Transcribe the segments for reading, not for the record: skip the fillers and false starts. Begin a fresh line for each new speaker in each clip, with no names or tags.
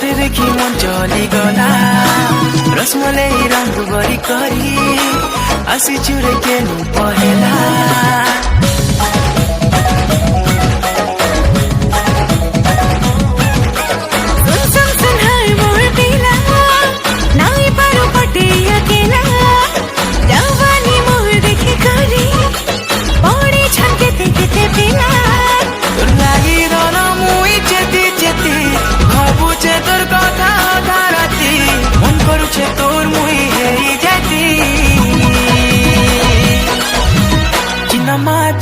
तोते देखी मन चली गला रसमलाई रंग गरी करी आसी चुरे के नु पहेला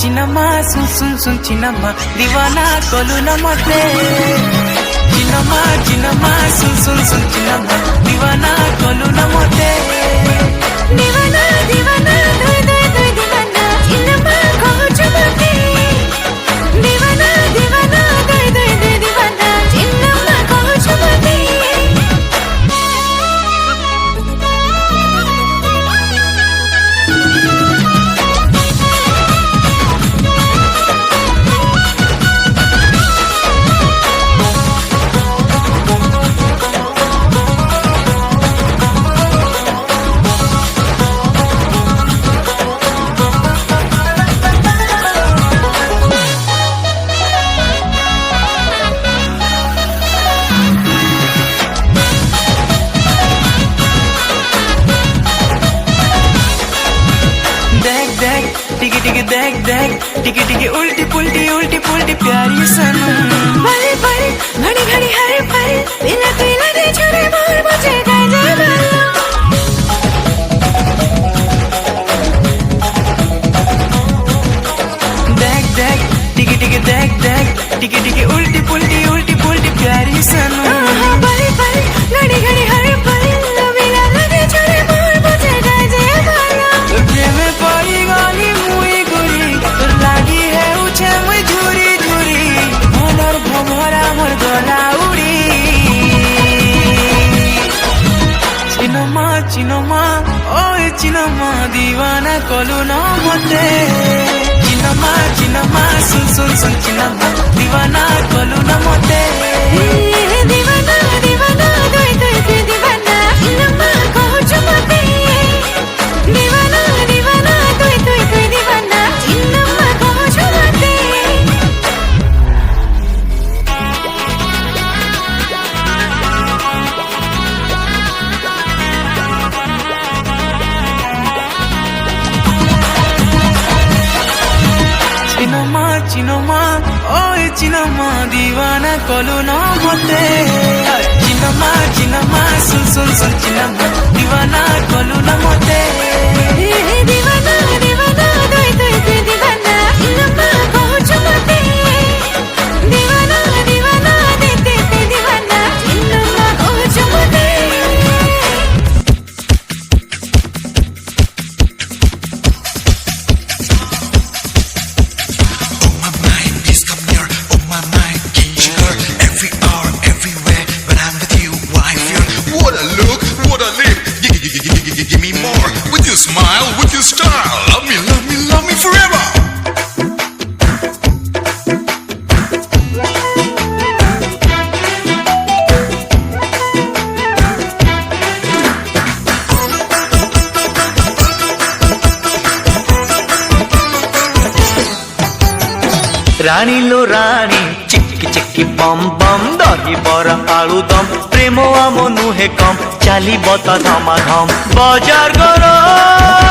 चिनमा सुन सुन सुन चिनमा दीवाना कलु न मते चिनमा सुन सुन सुन चिनमा दीवाना कलु न मते दीवाना दीवाना दोय दोय दोय दीवाना चिनमा कहछु मते दीवाना दीवाना दोय दोय दोय दीवाना चिनमा कहछु मते टिकी टिकी देख देख टिकी टिकी उल्टी पुल्टी प्यारी सनम बड़े बड़े घड़ी घड़ी हर पल बिना कोई लगे छोरे मोर मुझे गए देख देख टिकी टिकी देख देख टिकी टिकी उल्टी पुल्टी प्यारी सनम बड़े बड़े घड़ी घड़ी हर पल बिना लगे छोरे मोर मुझे गए प्रेम पड़ी गली चिनमा ओए चिनमा दीवाना कलु न मते चिनमा सुन सुन सुन चिनमा दीवाना कलु न मते दीवाना दीवाना दोय दोय दोय दीवाना चिनमा कहछु मते दीवाना दीवाना दोय दोय दोय दीवाना चिनमा कहछु मते चिनमा ओए चिनमा दीवाना कलु न मते चिनमा सुन सुन सुन चिनमा दीवाना कलु न मते दीवाना दीवाना दोय दोय दोय दीवाना चिनमा कहछु मते दीवाना दीवाना दे दे दे दीवाना चिनमा कहछु मते
Smile with your style. Love me forever.
रानी लो रानी चिक्की चिक्की बम बम दही बरा आलू दम प्रेम आम नुहे कम चाली बता धमा धम बाजार करो